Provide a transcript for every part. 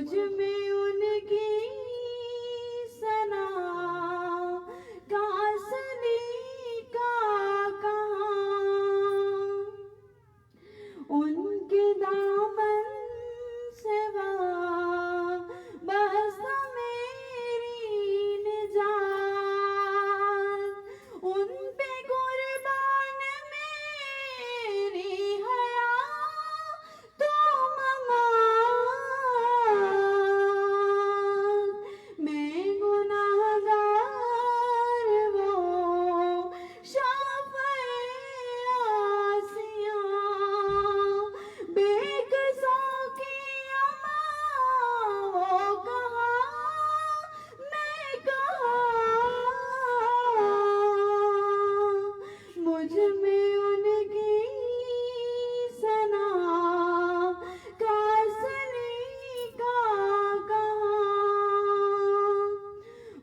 मुझ में उनकी सना का सलीका कहाँ, उनके दामन से बस मेरी निजात, उन पे कुर्बान मेरी हया तो ममात। मैं गुनाहगार वो शाफ़ए आसिया, बेकसों की अमा वो कहाँ मैं कहाँ। मुझ में उनकी सना का सलीका कहाँ,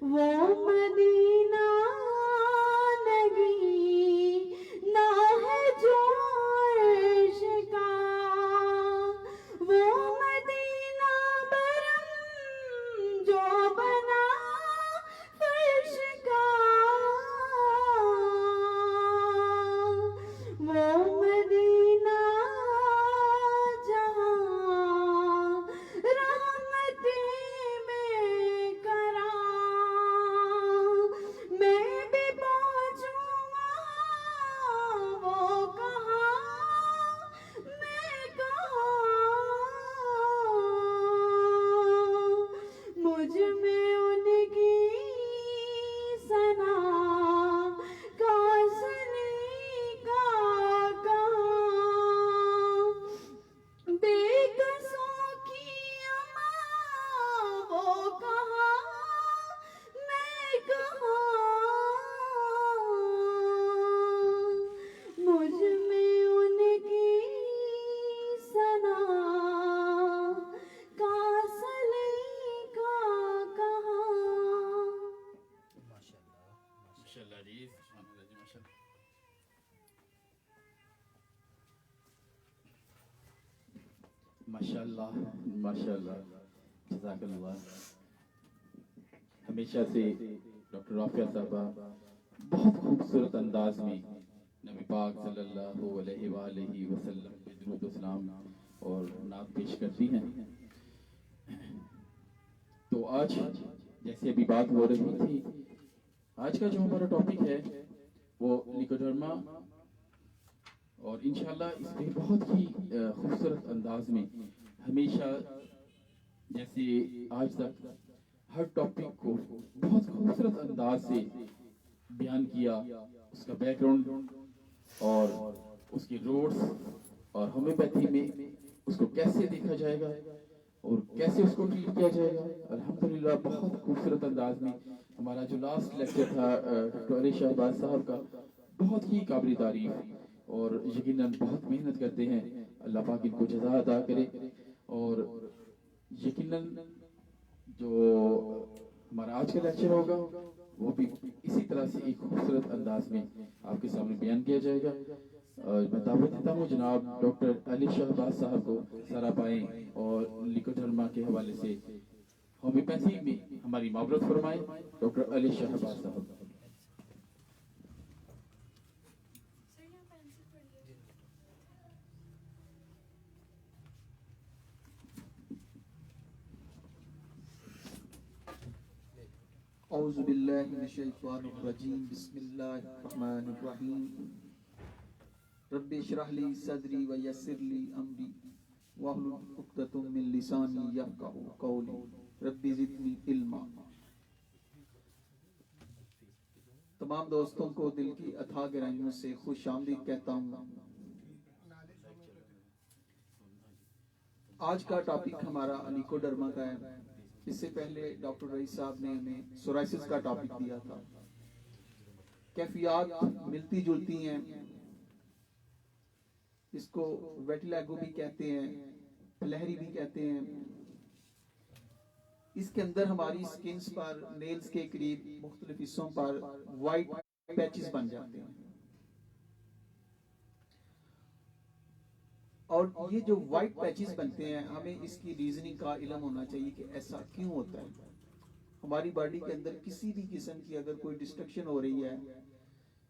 वो मदीना नगी ना है जो अर्श का, वो मदीना बरम जो बना फर्श का, वो मदीना जहाँ रहमतें बेकरां, मैं भी पहुँचूँ वहाँ वो कहाँ मैं कहाँ। मुझ में उनकी सना का सलीका कहाँ, बेकसों की अमा वो कहाँ मैं कहाँ। मुझ में उनकी सना का सलीका कहाँ। माशाल्लाह जी, माशाल्लाह। माशाल्लाह माशाल्लाह, जज़ाकल्लाह। हमेशा से डॉक्टर राफिया साहबा बहुत खूबसूरत अंदाज में नबी पाक सल्लल्लाहु अलैहि वसल्लम पे दुरूद व सलाम और नात पेश करती हैं। तो आज जैसे अभी बात हो रही थी, आज का जो हमारा टॉपिक है वो लिकोडर्मा, और इंशाल्लाह इसमें बहुत ही खूबसूरत अंदाज में हमेशा जैसे आज तक हर टॉपिक को बहुत खूबसूरत अंदाज से बयान किया, उसका बैकग्राउंड और उसके रूट्स और होम्योपैथी में उसको कैसे देखा जाएगा और कैसे उसको ट्रीट किया जाएगा। अल्हम्दुलिल्लाह बहुत खूबसूरत अंदाज में हमारा जो लास्ट लेक्चर था डॉक्टर अली शहबाज साहब का, बहुत ही काबिल तारीफ और यकीनन बहुत मेहनत करते हैं। अल्लाह पाक इनको जज़ा अता करे। और यकीनन जो हमारा आज का लेक्चर होगा वो भी इसी तरह से एक खूबसूरत अंदाज में आपके सामने बयान किया जाएगा। मैं दावत देता हूँ जनाब डॉक्टर अली शहबाज साहब को सरापाएं और लिकोडर्मा के हवाले से होम्योपैथी में हमारी मावरत फरमाएं। डॉक्टर अली शहबाज साहब। औज़ु बिल्लाहि मिनश शैतानिर रजीम, बिस्मिल्लाहिर रहमानिर रहीम। रब्बि इश्रह ली सदरी व यस्सिर ली अमरी वहलुल उक़दतम मिन लिसानी यफ़क़हू क़ौली, रब्बि ज़िदनी इल्मा। तमाम दोस्तों को दिल की अथाह गहराइयों से खुशामदीद कहता हूँ। आज का टॉपिक हमारा लिकोडर्मा का है। इससे पहले डॉक्टर रईस साहब ने हमें सोराइसिस का टॉपिक दिया था। कैफियत मिलती जुलती हैं, इसको वेटिलागो भी कहते हैं, फलहरी भी कहते हैं। इसके अंदर हमारी स्किन्स पर, नेल्स के करीब मुख्तलिफ हिस्सों पर वाइट पैचेस बन जाते हैं। और ये जो वाइट पैचेस बनते हैं, हमें इसकी रीजनिंग का इल्म होना चाहिए कि ऐसा क्यों होता है। हमारी बॉडी के अंदर किसी भी किस्म की अगर कोई डिस्ट्रक्शन हो रही है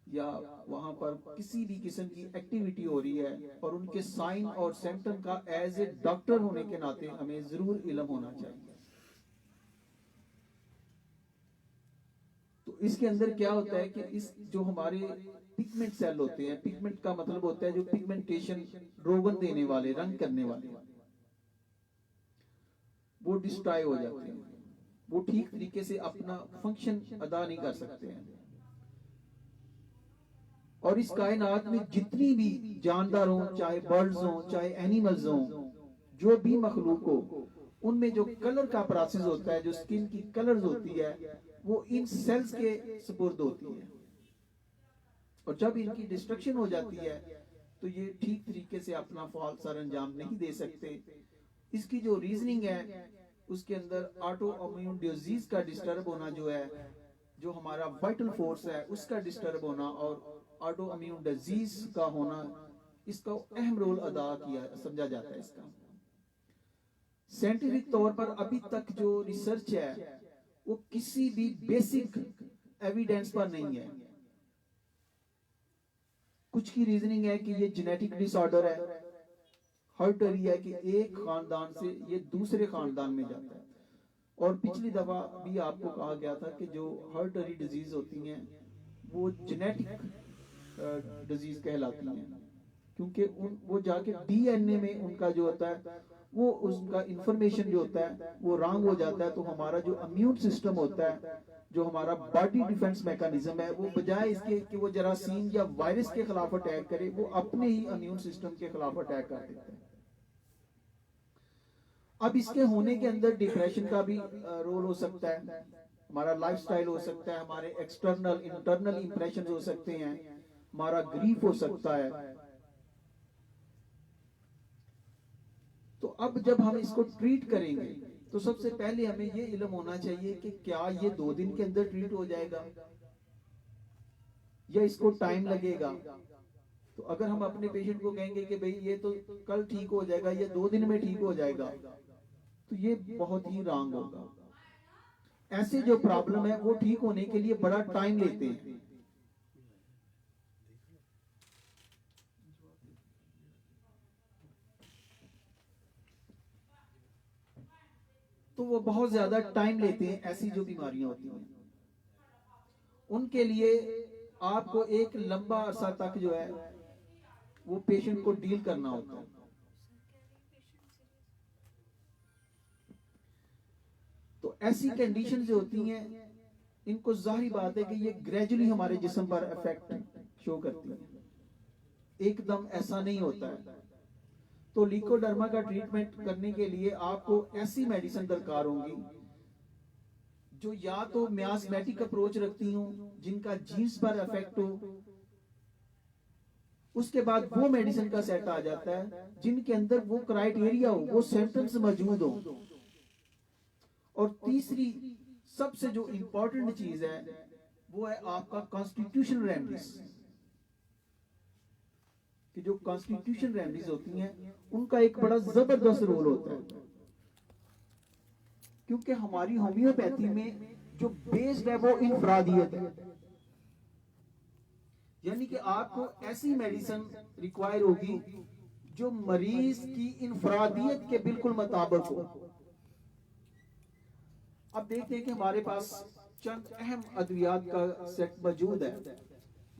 या वहां पर किसी भी किस्म की एक्टिविटी हो रही है, और उनके साइन और सिम्टम का एज ए डॉक्टर होने के नाते हमें जरूर इल्म होना चाहिए। तो इसके अंदर क्या होता है कि इस जो हमारे पिगमेंट सेल होते हैं, पिगमेंट का मतलब होता है जो पिगमेंटेशन, रोगन देने वाले, रंग करने वाले, वो डिस्ट्रॉय हो जाते हैं, वो ठीक तरीके से अपना फंक्शन अदा नहीं कर सकते हैं। और इस कायनात में जितनी भी जानदार हो, चाहे बर्ड्स हो, चाहे एनिमल्स हो, जो भी मखलूक हो, उनमें जो कलर का प्रोसेस होता है, जो स्किन की कलर्स होती है, वो इन सेल्स के सुपुर्द होती है। और जब इनकी डिस्ट्रक्शन हो जाती है तो ये ठीक तरीके से अपना फॉल सर अंजाम नहीं दे सकते। इसकी जो रीजनिंग है उसके अंदर ऑटो इम्यून डिजीज का डिस्टर्ब होना जो है, जो हमारा वाइटल फोर्स है उसका डिस्टर्ब होना और ऑटो इम्यून डिजीज का होना, इसका अहम रोल अदा किया समझा जाता है। इसका साइंटिफिक तौर पर अभी तक जो रिसर्च है वो किसी भी बेसिक एविडेंस पर नहीं है। कुछ की रीजनिंग है कि ये जेनेटिक डिसऑर्डर है, हेरिडिटरी है कि एक खानदान से ये दूसरे खानदान में जाता है। और पिछली दफा भी आपको कहा गया था कि जो हेरिडिटरी डिजीज होती हैं वो जेनेटिक डिजीज कहलाती हैं, क्योंकि वो जाके डीएनए में उनका जो होता है वो उसका इंफॉर्मेशन जो होता है वो रॉन्ग हो जाता है। तो हमारा जो इम्यून सिस्टम होता है, जो हमारा बॉडी डिफेंस मैकेनिज्म है, वो बजाय इसके कि वो जरासीम या वायरस के खिलाफ अटैक करे, वो अपने ही इम्यून सिस्टम के खिलाफ अटैक कर देता है। अब इसके होने के अंदर डिप्रेशन का भी रोल हो सकता है, हमारा लाइफस्टाइल हो सकता है, हमारे एक्सटर्नल इंटरनल इंप्रेशन हो सकते हैं, हमारा ग्रीफ हो सकता है। तो अब जब हम इसको ट्रीट करेंगे तो सबसे पहले हमें ये इल्म होना चाहिए कि क्या ये 2 दिन के अंदर ट्रीट हो जाएगा या इसको टाइम लगेगा। तो अगर हम अपने पेशेंट को कहेंगे कि भाई ये तो कल ठीक हो जाएगा, ये 2 दिन में ठीक हो जाएगा, तो ये बहुत ही रॉन्ग होगा। ऐसे जो प्रॉब्लम है वो ठीक होने के लिए बड़ा टाइम लेते हैं। तो वो बहुत ज्यादा टाइम लेते हैं। ऐसी जो बीमारियां होती हैं उनके लिए आपको एक लंबा अरसा तक जो है वो पेशेंट को डील करना होता है। तो ऐसी कंडीशन जो होती हैं इनको जाहिर बात है कि ये ग्रेजुअली हमारे जिस्म पर इफेक्ट शो करती है, एकदम ऐसा नहीं होता है। तो लिकोडर्मा का ट्रीटमेंट करने के लिए आपको ऐसी मेडिसिन दरकार होंगी जो या तो मियास्मेटिक अप्रोच रखती हूं, जिनका जीन्स पर इफेक्ट हो, उसके बाद वो मेडिसिन का सेट आ जाता है जिनके अंदर वो क्राइटेरिया हो, वो सिम्टम्स मौजूद हो। और तीसरी सबसे जो इंपॉर्टेंट चीज है वो है आपका कॉन्स्टिट्यूशनल रेमेडीज, कि जो कॉन्स्टिट्यूशन रेमेडीज होती हैं उनका एक बड़ा जबरदस्त रोल होता है। क्योंकि हमारी होम्योपैथी में जो बेस्ड है वो इनफरादियत है, यानी कि आपको ऐसी मेडिसिन रिक्वायर होगी जो मरीज की इनफरादियत के बिल्कुल मुताबिक हो। अब देखते हैं कि हमारे पास चंद अहम अद्वियात का सेट मौजूद है,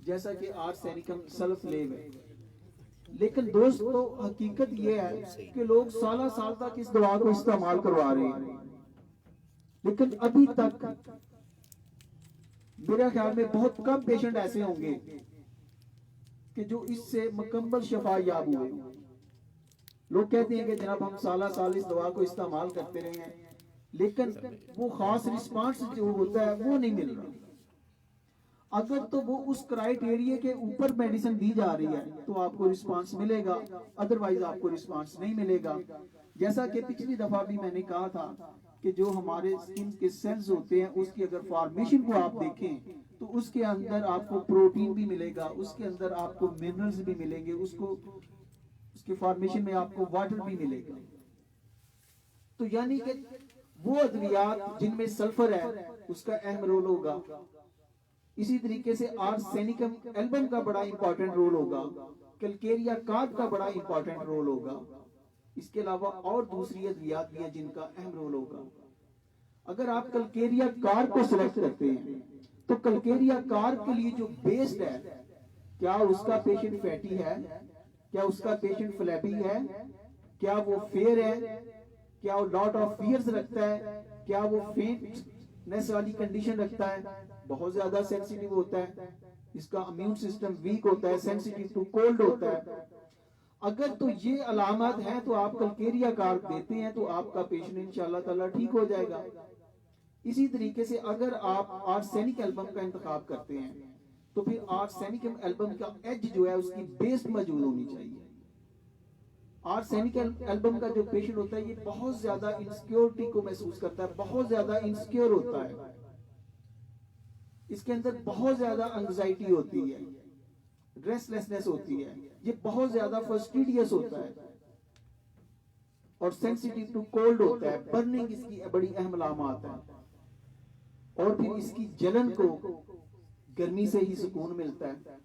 जैसा कि आर्सेनिकम सल्फलेव है। लेकिन दोस्तों हकीकत यह है कि लोग साल तक इस दवा को इस्तेमाल करवा रहे हैं, लेकिन अभी तक मेरे ख्याल में बहुत कम पेशेंट ऐसे होंगे कि जो इससे मुकम्मल शफा याब हुए। लोग कहते हैं कि जनाब हम साल इस दवा को इस्तेमाल करते रहे हैं, लेकिन वो खास रिस्पांस जो होता है वो नहीं मिल रहा। अगर तो वो उस क्राइटेरिया के ऊपर मेडिसिन दी जा रही है तो आपको रिस्पांस मिलेगा, अदरवाइज आपको रिस्पांस नहीं मिलेगा। जैसा कि पिछली दफा भी मैंने कहा था कि जो हमारे स्किन के सेल्स होते हैं उसकी अगर फॉर्मेशन को आप देखें तो उसके अंदर आपको प्रोटीन भी मिलेगा, उसके अंदर आपको मिनरल्स भी मिलेंगे, उसको उसके फॉर्मेशन में आपको वाटर भी मिलेगा। तो यानी कि वो अद्वियात जिनमें सल्फर है उसका अहम रोल होगा। इसी तरीके से आर्सेनिकम एल्बम का बड़ा इंपॉर्टेंट रोल होगा, कैलकेरिया कार्ब का बड़ा इंपॉर्टेंट रोल होगा। इसके अलावा और दूसरी अद्वियात भी है जिनका अहम रोल होगा। अगर आप कैलकेरिया कार्ब को सिलेक्ट करते हैं तो कैलकेरिया कार्ब के लिए जो बेस्ड है, क्या उसका पेशेंट फैटी है, क्या उसका पेशेंट फ्लैबी है, क्या वो फेयर है, क्या वो लॉट ऑफ फियर्स रखता है, क्या वो फेंटनेस वाली कंडीशन रखता है, बहुत ज्यादा सेंसिटिव होता है, इसका इम्यून सिस्टम वीक होता है, सेंसिटिव टू कोल्ड होता है। अगर तो ये अलामत है तो आप कैलकेरिया कार्ब देते हैं तो आपका पेशेंट इंशाल्लाह ताला ठीक हो जाएगा। इसी तरीके से अगर आप आर्सेनिक एल्बम का इंतखाब करते हैं तो फिर आर्सेनिक एल्बम का एज जो है उसकी बेस मौजूद होनी चाहिए। आर्सेनिक एल्बम का जो पेशेंट होता है ये बहुत ज्यादा इनसिक्योरिटी को महसूस करता है, बहुत ज्यादा इनसिक्योर होता है, इसके अंदर बहुत ज्यादा एंजाइटी होती है, रेस्टलेसनेस होती है, ये बहुत ज्यादा फस्टिडियस होता है और सेंसिटिव टू कोल्ड होता है, बर्निंग इसकी बड़ी अहम अलामत है। और फिर इसकी जलन को गर्मी से ही सुकून मिलता है।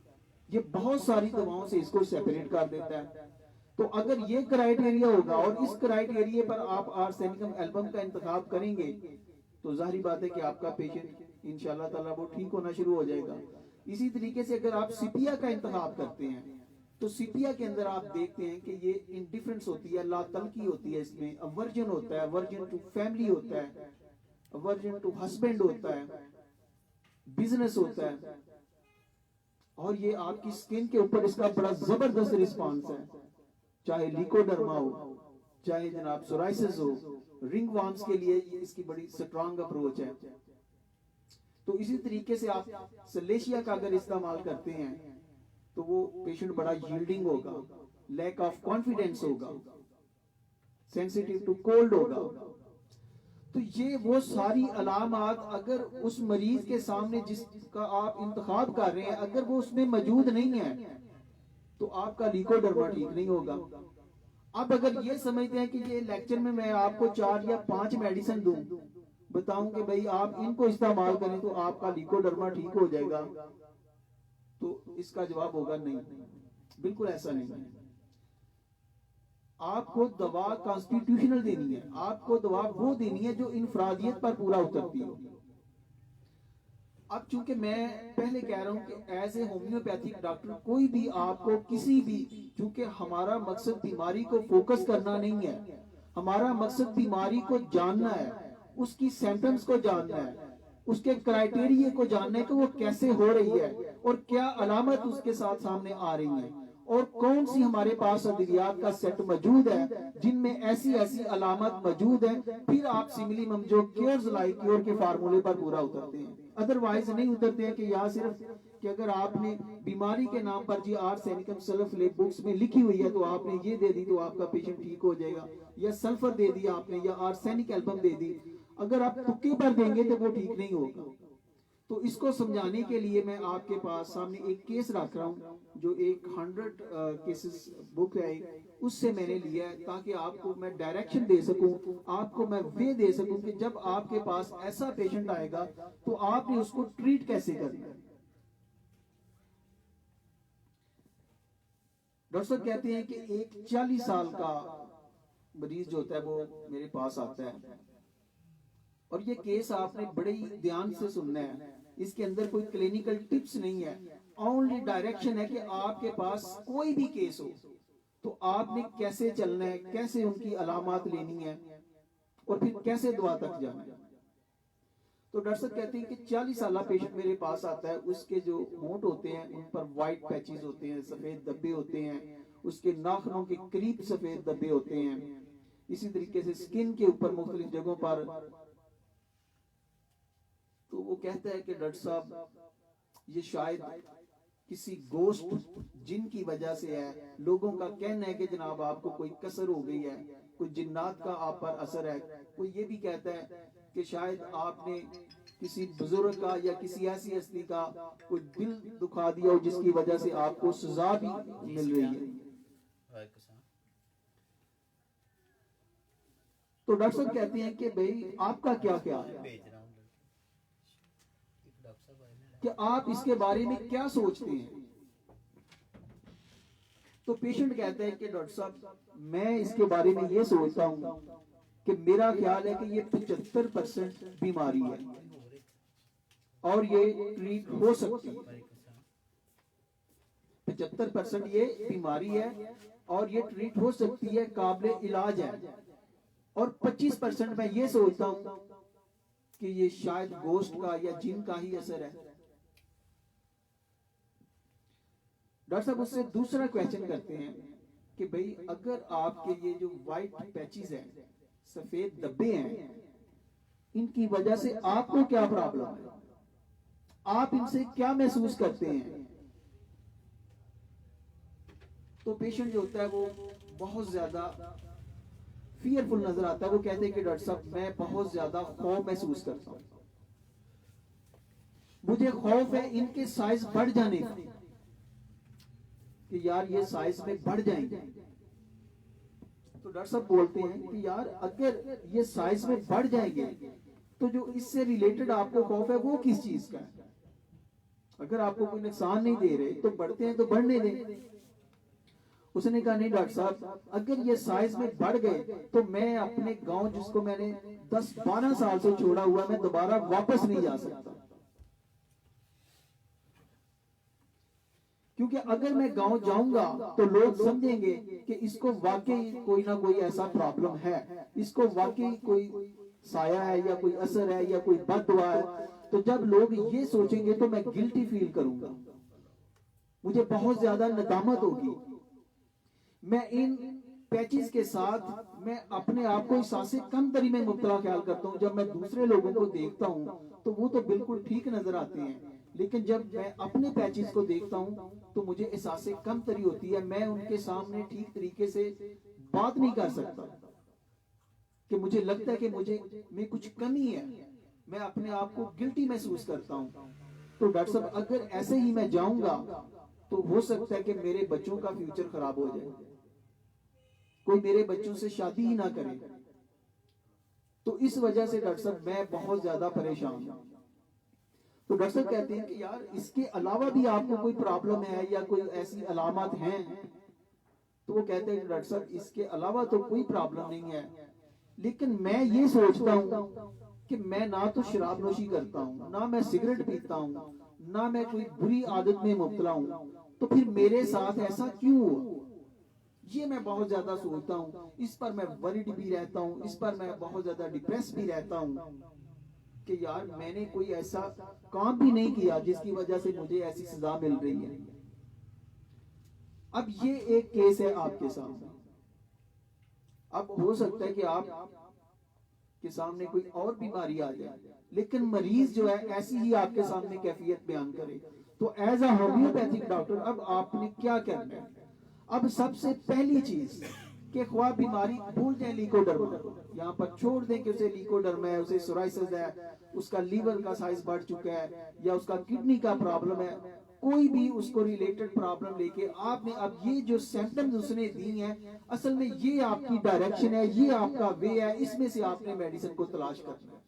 ये बहुत सारी दवाओं से इसको सेपरेट कर देता है। तो अगर ये क्राइटेरिया होगा और इस क्राइटेरिया पर आप आर्सेनिकम एल्बम का इंतखाब करेंगे तो जाहिर बात है कि आपका पेशेंट इंशाल्लाह ताला वो ठीक होना शुरू हो जाएगा। इसी तरीके से अगर आप सिपिया का इंतखाब करते हैं तो सिपिया के अंदर आप देखते हैं कि ये इंडिफरेंस होती है, ला तलकी होती है, इसमें अवर्जन होता है, अवर्जन टू फैमिली होता है, अवर्जन टू हस्बैंड होता है, बिजनेस होता है, और ये आपकी स्किन के ऊपर इसका बड़ा जबरदस्त रिस्पांस है, चाहे लिकोडर्मा हो, चाहे जनाब सोराइसिस हो, रिंग वार्म्स के लिए ये इसकी बड़ी स्ट्रांग अप्रोच है। तो इसी तरीके से आप सलेशिया का अगर इस्तेमाल करते हैं तो वो पेशेंट बड़ा यील्डिंग होगा, लैक ऑफ कॉन्फिडेंस होगा, सेंसिटिव टू कोल्ड होगा। तो ये वो सारी अलामात अगर उस मरीज के सामने जिसका आप इंतखाब कर रहे हैं अगर वो उसमें मौजूद नहीं है तो आपका लिकोडर्मा ठीक नहीं होगा। अब अगर ये समझते हैं कि ये लेक्चर में मैं आपको 4 या 5 मेडिसिन दूं, बताऊं कि भाई आप इनको इस्तेमाल करें तो आपका लिकोडर्मा ठीक हो जाएगा, तो इसका जवाब होगा नहीं, बिल्कुल ऐसा नहीं है। आपको दवा कॉन्स्टिट्यूशनल देनी है, आपको दवा वो देनी है जो इनफरादियत पर पूरा उतरती हो। अब चूंकि मैं पहले कह रहा हूं कि एज ए होम्योपैथिक डॉक्टर कोई भी आपको किसी भी, चूंकि हमारा मकसद बीमारी को फोकस करना नहीं है, हमारा मकसद बीमारी को जानना है, उसकी सिम्टम्स को जानना है, उसके क्राइटेरिया को जानना है कि वो कैसे हो रही है और क्या अलामत उसके साथ सामने आ रही है और कौन सी हमारे पास अद्वियात का सेट मौजूद है जिनमें ऐसी ऐसी अलामत मौजूद है। फिर आप सिमिलीमम जो क्योर्स लाइक क्योर के फार्मूले पर पूरा उतरते हैं, अदरवाइज नहीं उतरते हैं कि यहाँ सिर्फ कि अगर आपने बीमारी के नाम पर जी आर्सेनिकम सल्फर बुक्स में लिखी हुई है तो आपने ये दे दी तो आपका पेशेंट ठीक हो जाएगा, या सल्फर दे दिया आपने या आर्सेनिक एल्बम दे दी, अगर आप तुक्के पर देंगे तो वो ठीक नहीं होगा। तो इसको समझाने के लिए मैं आपके पास सामने एक केस रख रहा हूँ जो एक 100 केसेस बुक है, उससे मैंने लिया है ताकि आपको मैं डायरेक्शन दे सकूं, आपको मैं वे दे सकूं कि जब आपके पास ऐसा पेशेंट आएगा तो आपने उसको ट्रीट कैसे करना है। डॉक्टर साहब कहते हैं कि एक 40 साल का मरीज जो होता है वो मेरे पास आता है और ये केस आपने बड़े ही ध्यान से सुनना है, इसके अंदर कोई क्लिनिकल टिप्स नहीं है, ओनली डायरेक्शन है कि आपके पास कोई भी केस हो तो आपने कैसे चलना है, कैसे उनकी अलामत लेनी है और फिर कैसे दवा तक जाना है। तो डॉक्टर साहब कहते हैं कि 40 साल पेशेंट मेरे पास आता है, उसके जो होंठ होते हैं उन पर व्हाइट पैचेस होते हैं, सफेद धब्बे होते हैं, उसके नाखूनों के करीब सफेद धब्बे होते हैं, इसी तरीके से स्किन के ऊपर मुख्तलिफ जगहों पर। तो वो कहता है कि डॉक्टर साहब ये शायद किसी गोश्त जिन की वजह से है, लोगों का कहना है कि जनाब आपको कोई कसर हो गई है, कोई जिन्नात का आप पर असर है, कोई ये भी कहता है कि शायद आपने किसी बुजुर्ग का या किसी ऐसी हस्ती का कोई दिल दुखा दिया हो जिसकी वजह से आपको सजा भी मिल रही है। तो डॉक्टर साहब कहते हैं कि भाई आपका क्या ख्याल है, कि आप इसके बारे में क्या सोचते हैं। तो पेशेंट कहता है कि डॉक्टर साहब मैं इसके बारे में ये सोचता हूं कि मेरा ख्याल है कि ये 75% बीमारी है और ये ट्रीट हो सकती है। 75% ये बीमारी है और ये ट्रीट हो सकती है, काबिल इलाज है। और 25% मैं ये सोचता हूं कि ये शायद गोस्ट का या जिन का ही असर है। डॉक्टर साहब उससे दूसरा क्वेश्चन करते हैं कि भाई अगर आपके ये जो व्हाइट पैचेस हैं, सफेद धब्बे हैं, इनकी वजह से आपको क्या प्रॉब्लम है, आप इनसे क्या महसूस करते हैं। तो पेशेंट जो होता है वो बहुत ज्यादा फियरफुल नजर आता है। वो कहते हैं कि डॉक्टर साहब मैं बहुत ज्यादा खौफ महसूस करता हूं, मुझे खौफ है इनके साइज बढ़ जाने का, कि यार ये साइज में बढ़ जाएंगे। तो डॉक्टर साहब बोलते हैं कि यार अगर ये साइज में बढ़ जाएंगे तो जो इससे रिलेटेड आपको खौफ है वो किस चीज का है। अगर आपको कोई नुकसान नहीं दे रहे तो बढ़ते हैं तो बढ़ने दें। उसने कहा नहीं डॉक्टर साहब अगर ये साइज में बढ़ गए तो मैं अपने गांव जिसको मैंने 10-12 साल से छोड़ा हुआ, मैं दोबारा वापस नहीं जा सकता। क्योंकि अगर मैं गांव जाऊंगा तो लोग समझेंगे कि इसको वाकई कोई ना कोई ऐसा प्रॉब्लम है, इसको वाकई कोई साया है या कोई असर है या कोई बददुआ है। तो जब लोग ये सोचेंगे तो मैं गिल्टी फील करूंगा, मुझे बहुत ज्यादा नदामत होगी। मैं इन पैचेस के साथ मैं अपने आप को इस सांसे कम तरी में मुब्तला ख्याल करता हूँ। जब मैं दूसरे लोगों को देखता हूँ तो वो तो बिल्कुल ठीक नजर आते हैं, लेकिन जब मैं अपने पैचेस को देखता हूँ तो मुझे एहसास कम तरी होती है। मैं उनके सामने ठीक तरीके से बात नहीं कर सकता, कि मुझे लगता है कि मुझे में कुछ कमी है, मैं अपने आप को गिल्टी महसूस करता हूँ। तो डॉक्टर साहब अगर ऐसे ही मैं जाऊंगा तो हो सकता है कि मेरे बच्चों का फ्यूचर खराब हो जाए, कोई मेरे बच्चों से शादी ही ना करे। तो इस वजह से डॉक्टर साहब मैं बहुत ज्यादा परेशान हूं। तो डॉक्टर साहब कहते हैं कि यार इसके अलावा भी आपको कोई प्रॉब्लम है या कोई ऐसी अलामत हैं। तो वो कहते हैं कि डॉक्टर साहब इसके अलावा तो कोई प्रॉब्लम नहीं है, लेकिन मैं ये सोचता हूं कि मैं ना तो शराब नोशी करता हूं, ना मैं सिगरेट पीता हूं, ना मैं कोई बुरी आदत में मुब्तला हूं, तो फिर मेरे साथ ऐसा क्यों हुआ। ये मैं बहुत ज्यादा सोचता हूँ, इस पर मैं वरीड भी रहता हूँ, इस पर मैं बहुत ज्यादा डिप्रेस भी रहता हूँ कि यार मैंने कोई ऐसा काम भी नहीं किया जिसकी वजह से मुझे ऐसी सजा मिल रही है। अब ये एक केस है आपके सामने। अब हो सकता है कि आप के सामने कोई और बीमारी आ जाए, लेकिन मरीज जो है ऐसी ही आपके सामने कैफियत बयान करे। तो एज अ होम्योपैथिक डॉक्टर अब आपने क्या करना है। अब सबसे पहली चीज कि ख्वाह बीमारी भूल जाए लीकोडर्मा, यहाँ पर छोड़ दें कि उसे लीकोडर्मा है, उसे सोराइसिस है, उसका लीवर का साइज बढ़ चुका है या उसका किडनी का प्रॉब्लम है, कोई भी उसको रिलेटेड प्रॉब्लम लेके आपने अब ये जो सिम्टम्स उसने दी हैं, असल में ये आपकी डायरेक्शन है, ये आपका वे है, इसमें से आपने मेडिसिन को तलाश करना है।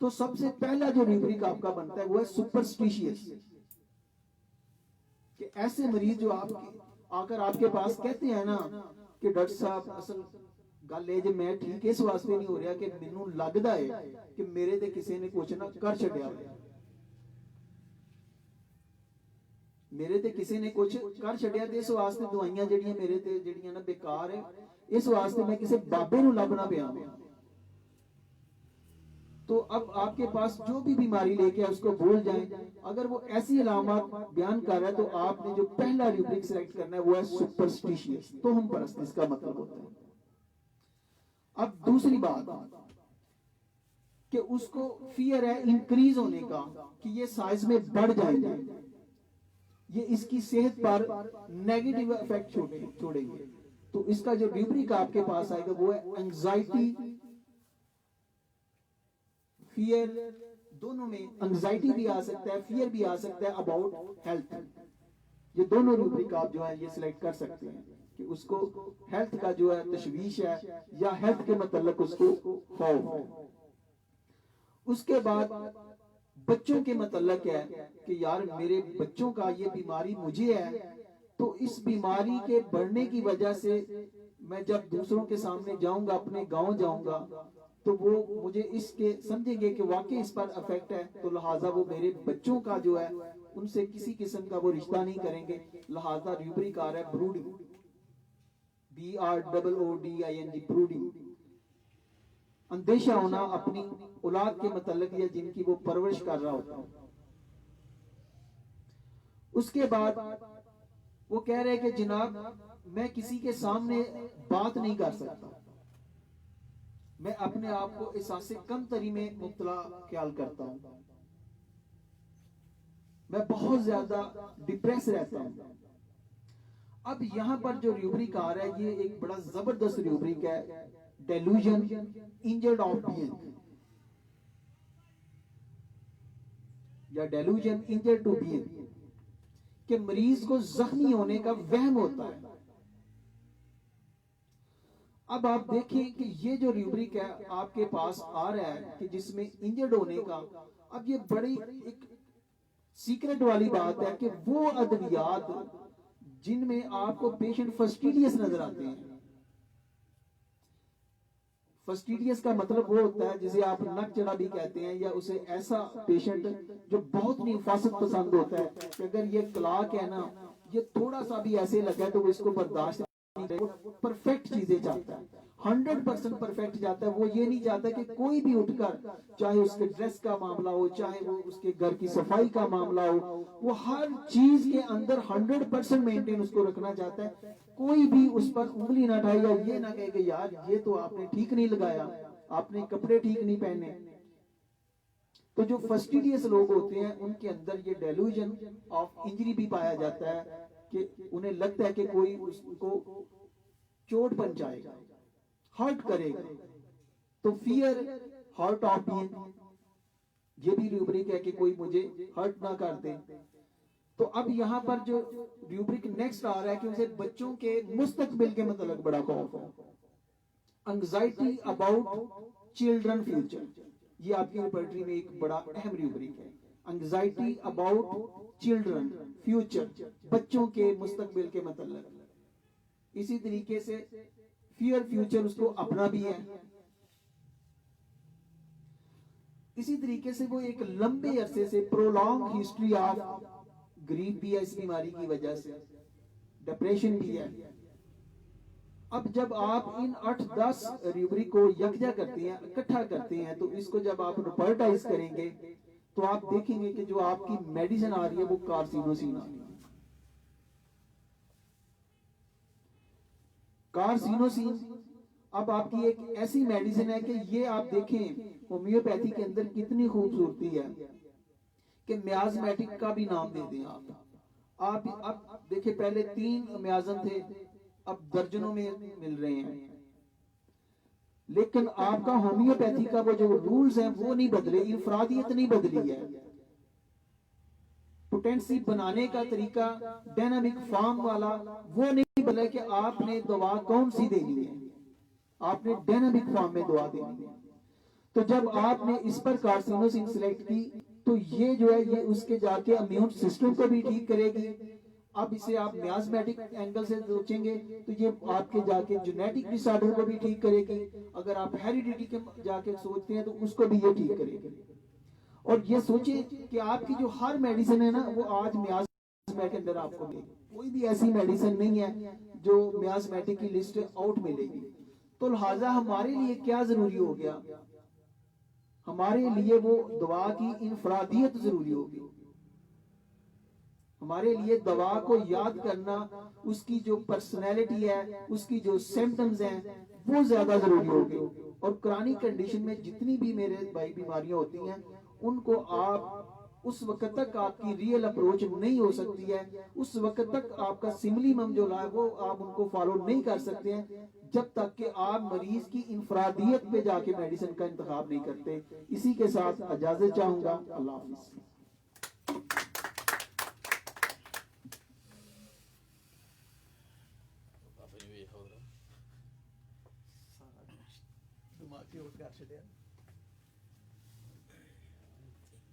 तो सबसे पहला जो रूब्रिक आपका बनता है वो है सुपरस्टिशियस, कि ऐसे मरीज जो आपके आकर आपके पास कहते हैं ना कि डॉक्टर साहब असल गल ये जे मैं ठीक इस वास्ते नहीं हो रहा कि मैनू लगदा है कि मेरे ते किसी ने कुछ ना कर छड्या होया, मेरे ते किसी ने कुछ कर छड्या ते इस वास्ते दवाइयां जेड़ियां मेरे ते जेड़ियां ना बेकार है, इस वास्ते मैं किसी बाबे नू लभना पिया। तो अब आपके पास जो भी बीमारी लेके उसको भूल जाएं। अगर वो ऐसी अलामत बयान कर रहा है तो आपने जो पहला रूब्रिक सिलेक्ट करना है वो है सुपरस्टिशियस, तो हम परस्त, इसका मतलब होता है। अब दूसरी बात कि उसको फियर है इंक्रीज होने का, कि ये साइज में बढ़ जाएंगे, ये इसकी सेहत पर नेगेटिव इफेक्ट छोड़ेंगे। तो इसका जो रूब्रिक आपके पास आएगा वो है एंजाइटी, फियर, दोनों में एंजाइटी भी आ सकता है, फियर भी आ सकता है अबाउट हेल्थ। ये दोनों रूब्रिक आप जो है ये सिलेक्ट कर सकते हैं कि उसको हेल्थ का जो है तशवीश है या हेल्थ के मतलब उसको खौफ है। उसके बाद बच्चों के मतलब है कि यार मेरे बच्चों का ये बीमारी मुझे है, तो इस बीमारी के बढ़ने की वजह से मैं जब दूसरों के सामने जाऊंगा, अपने गांव जाऊंगा, तो वो मुझे इसके समझेंगे कि वाकई इस पर अफेक्ट है, तो लिहाजा वो मेरे बच्चों का जो है उनसे किसी किस्म का वो रिश्ता नहीं करेंगे। लिहाजा रूब्रिक आ रहा है ब्रूडिंग, BROODING, ब्रूडिंग, अंदेशा होना अपनी औलाद के मतलब या जिनकी वो परवरिश कर रहा होता है। उसके बाद वो कह रहे कि जनाब मैं किसी के सामने बात नहीं कर सकता, मैं अपने आप को एहसास कमतरी में मुब्तला ख्याल करता हूं, मैं बहुत ज्यादा डिप्रेस रहता हूं। अब यहां पर जो रूब्रिक आ रहा है ये एक बड़ा जबरदस्त रूब्रिक है, डेल्यूजन इंजर्ड ऑफ बीइंग या डेल्यूजन इंजर्ड टू बीइंग, कि मरीज को जख्मी होने का वहम होता है। अब आप देखें कि ये जो रूब्रिक है आपके पास आ रहा है कि जिसमें इंजर्ड होने का, अब ये बड़ी एक सीक्रेट वाली बात है कि वो अद्वियात जिनमें आपको पेशेंट फस्टिडियस नजर आते हैं। फस्टिडियस का मतलब वो होता है जिसे आप नक चढ़ा भी कहते हैं, या उसे ऐसा पेशेंट जो बहुत नहीं हिफाजत पसंद होता है कि अगर ये क्लाक है ना, ये थोड़ा सा भी ऐसे लगा तो वो इसको बर्दाश्त नहीं, परफेक्ट चीजें चाहता है, 100% परफेक्ट चाहता है। वो ये नहीं चाहता कि कोई भी उठकर, चाहे उसके ड्रेस का मामला हो, चाहे वो उसके घर की सफाई का मामला हो, वो हर चीज के अंदर 100% मेंटेन उसको रखना चाहता है। कोई भी उस पर उंगली ना उठाए या ये ना कहे कि यार ये तो आपने ठीक नहीं लगाया, आपने कपड़े ठीक नहीं पहने। तो जो फस्टिडियस लोग होते हैं उनके अंदर ये डेल्यूजन ऑफ इंजरी भी पाया जाता है कि उन्हें लगता है कि कोई उसको चोट पहुंचाएगा, हर्ट करेगा, तो फियर हर्ट ऑफ बीइंग, ये भी रूब्रिक है कि कोई मुझे हर्ट ना कर दे। तो अब यहाँ पर जो रूब्रिक नेक्स्ट आ रहा है कि उसे बच्चों के मुस्तकबिल के मतलब बड़ा खौफ है, एंजाइटी अबाउट चिल्ड्रन फ्यूचर, ये आपकी रिपर्टरी में एक बड़ा अहम रूब्रिक है, एंजाइटी अबाउट चिल्ड्रन फ्यूचर, बच्चों के मुस्तकबिल के मतलब। इसी तरीके से फियर फ्यूचर उसको अपना भी है। इसी तरीके से वो एक लंबे अरसे से प्रोलॉन्ग हिस्ट्री ऑफ ग्रीफ भी है इस बीमारी की वजह से, डिप्रेशन भी है। अब जब आप इन 8-10 रूब्रिक को यकजा करते हैं, इकट्ठा करते हैं, तो इसको जब आप रिपोर्टाइज करेंगे तो आप देखेंगे कि जो आपकी मेडिसिन आ रही है वो कार्सिनोसिन आ रही है। कार्सिनोसिन अब आपकी एक ऐसी मेडिसिन है कि ये आप देखें होम्योपैथी के अंदर कितनी खूबसूरती है कि मियाजमेटिक का भी नाम दे दें आप अब देखिए पहले 3 मियाजम थे, अब दर्जनों में मिल रहे हैं, लेकिन आपका होम्योपैथी का वो जो रूल्स हैं वो नहीं बदले, इनफरादियत नहीं बदली है। पोटेंसी बनाने का तरीका डायनामिक फॉर्म वाला वो नहीं बदला कि आपने दवा कौन सी देनी है, आपने डायनामिक फॉर्म में दवा देनी है। तो जब आपने इस पर कार्सिनोसिन सिलेक्ट की तो ये जो है ये उसके जाके इम्यून सिस्टम को भी ठीक करेगी। अब इसे आप मियाजमेटिक एंगल से सोचेंगे तो ये आपके जाके जेनेटिक डिसऑर्डर को भी ठीक करेगी, अगर आप हेरिडिटी के जाके सोचते हैं तो उसको भी ये ठीक करेगी। और ये सोचिए कि आपकी जो हर मेडिसिन है ना वो आज मियाजमेटिक के अंदर आपको मिलेगी, कोई भी ऐसी मेडिसिन नहीं है जो मियाजमेटिक की लिस्ट आउट मिलेगी। तो लिहाजा हमारे लिए क्या जरूरी हो गया, हमारे लिए वो दवा की इनफरादियत जरूरी होगी, हमारे लिए दवा को याद करना, उसकी जो पर्सनैलिटी है, उसकी जो सिम्टम्स हैं वो ज्यादा जरूरी होगी। और क्रानिक कंडीशन में जितनी भी मेरे भाई बीमारियां होती हैं उनको आप उस वक्त तक आपकी रियल अप्रोच नहीं हो सकती है, उस वक्त तक आपका सिमिलीमम जो है वो आप उनको फॉलो नहीं कर सकते हैं जब तक कि आप मरीज की इनफरादियत पे जाके मेडिसिन का इंतखाब नहीं करते। इसी के साथ इजाजत चाहूंगा, अल्लाह हाफिज। ਕਰ ਛੱਡਿਆ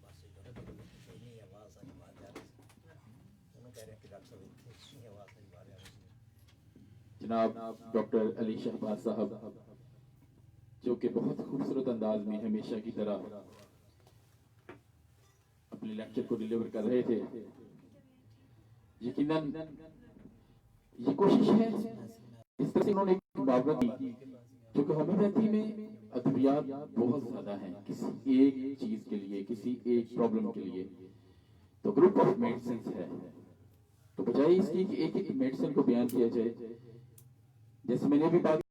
ਪਾਸੇ ਜਿਹੜੇ ਬੰਦੇ ਨਹੀਂ ਆਵਾਜ਼ ਆਈ ਬਾਹਰ ਜਾ ਰਹੀ ਸੀ ਉਹਨੂੰ ਕਹਿ ਰਿਹਾ ਕਿ ਡਾਕਟਰ ਸਾਹਿਬ ਇੱਥੇ ਨਹੀਂ ਆਵਾਜ਼ ਆਈ ਬਾਹਰ ਆ ਰਹੀ ਸੀ जनाब डॉक्टर अली शहबाज साहब जो कि बहुत खूबसूरत अंदाज में हमेशा की तरह अपने लेक्चर को डिलीवर कर रहे थे। यकीनन ये कोशिश है इस तरह से उन्होंने एक बात की क्योंकि होम्योपैथी में अद्वियात बहुत ज्यादा हैं किसी एक चीज के लिए, किसी एक प्रॉब्लम के लिए, तो ग्रुप ऑफ मेडिसिन है। तो बजाय इसकी कि एक एक मेडिसिन को बयान किया जाए, जैसे मैंने भी बात